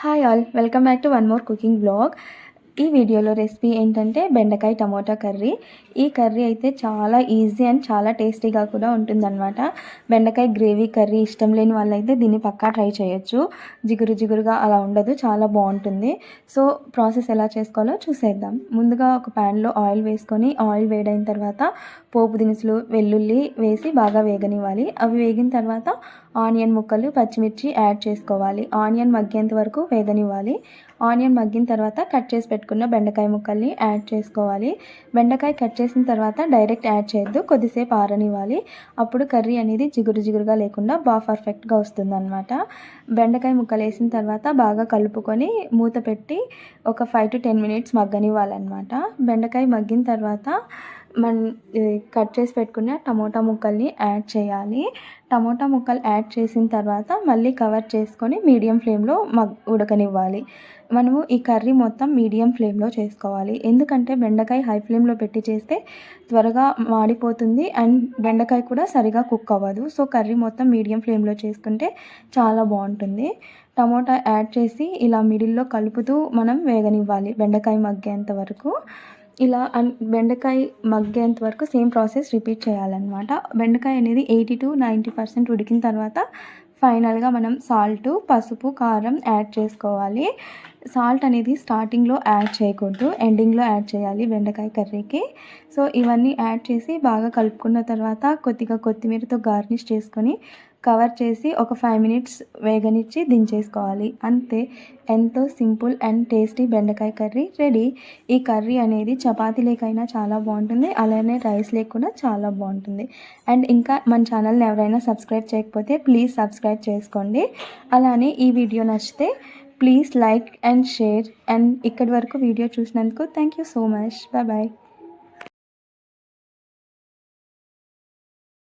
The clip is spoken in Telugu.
Hi all, welcome back to one more cooking blog. ఈ వీడియోలో రెసిపీ ఏంటంటే బెండకాయ టమోటా కర్రీ. ఈ కర్రీ అయితే చాలా ఈజీ అండ్ చాలా టేస్టీగా కూడా ఉంటుందన్నమాట. బెండకాయ గ్రేవీ కర్రీ ఇష్టం లేని వాళ్ళైతే దీన్ని పక్కా ట్రై చేయొచ్చు. జిగురు జిగురుగా అలా ఉండదు, చాలా బాగుంటుంది. సో ప్రాసెస్ ఎలా చేసుకోవాలో చూసేద్దాం. ముందుగా ఒక ప్యాన్లో ఆయిల్ వేసుకొని ఆయిల్ వేడైన తర్వాత పోపు దినుసులు, వెల్లుల్లి వేసి బాగా వేగనివ్వాలి. అవి వేగిన తర్వాత ఆనియన్ ముక్కలు, పచ్చిమిర్చి యాడ్ చేసుకోవాలి. ఆనియన్ మగ్గేంత వరకు వేగనివ్వాలి. ఆనియన్ మగ్గిన తర్వాత కట్ చేసి పెట్టుకున్న బెండకాయ ముక్కల్ని యాడ్ చేసుకోవాలి. బెండకాయ కట్ చేసిన తర్వాత డైరెక్ట్ యాడ్ చేయొద్దు, కొద్దిసేపు ఆరనివ్వాలి. అప్పుడు కర్రీ అనేది జిగురు జిగురుగా లేకుండా బాగా పర్ఫెక్ట్గా వస్తుందన్నమాట. బెండకాయ ముక్కలు వేసిన తర్వాత బాగా కలుపుకొని మూత పెట్టి ఒక 5 to 10 minutes మగ్గనివ్వాలన్నమాట. బెండకాయ మగ్గిన తర్వాత కట్ చేసి పెట్టుకున్న టమోటా ముక్కల్ని యాడ్ చేయాలి. టమోటా ముక్కలు యాడ్ చేసిన తర్వాత మళ్ళీ కవర్ చేసుకొని మీడియం ఫ్లేమ్లో ఉడకనివ్వాలి. మనము ఈ కర్రీ మొత్తం మీడియం ఫ్లేమ్లో చేసుకోవాలి. ఎందుకంటే బెండకాయ హై ఫ్లేమ్లో పెట్టి చేస్తే త్వరగా మాడిపోతుంది అండ్ బెండకాయ కూడా సరిగా కుక్ అవ్వదు. సో కర్రీ మొత్తం మీడియం ఫ్లేమ్లో చేసుకుంటే చాలా బాగుంటుంది. టమోటా యాడ్ చేసి ఇలా మిడిల్లో కలుపుతూ మనం వేగనివ్వాలి బెండకాయ మగ్గేంత వరకు. ఇలా బెండకాయ మగ్గేంత వరకు సేమ్ ప్రాసెస్ రిపీట్ చేయాలన్నమాట. బెండకాయ అనేది 80 to 90% ఉడికిన తర్వాత ఫైనల్గా మనం సాల్ట్, పసుపు, కారం యాడ్ చేసుకోవాలి. సాల్ట్ అనేది స్టార్టింగ్లో యాడ్ చేయకూడదు, ఎండింగ్లో యాడ్ చేయాలి బెండకాయ కర్రీకి. సో ఇవన్నీ యాడ్ చేసి బాగా కలుపుకున్న తర్వాత కొద్దిగా కొత్తిమీరతో గార్నిష్ చేసుకొని కవర్ చేసి ఒక 5 minutes వేగనిచ్చి దించేసుకోవాలి. అంతే, ఎంతో సింపుల్ అండ్ టేస్టీ బెండకాయ కర్రీ రెడీ. ఈ కర్రీ అనేది చపాతీ లేకైనా చాలా బాగుంటుంది, అలానే రైస్ లేకుండా చాలా బాగుంటుంది. అండ్ ఇంకా మన ఛానల్ని ఎవరైనా సబ్స్క్రైబ్ చేయకపోతే ప్లీజ్ సబ్స్క్రైబ్ చేసుకోండి. అలానే ఈ వీడియో నచ్చితే please like and share. And ఇక్కడి వరకు వీడియో చూసినందుకు thank you so much. Bye bye.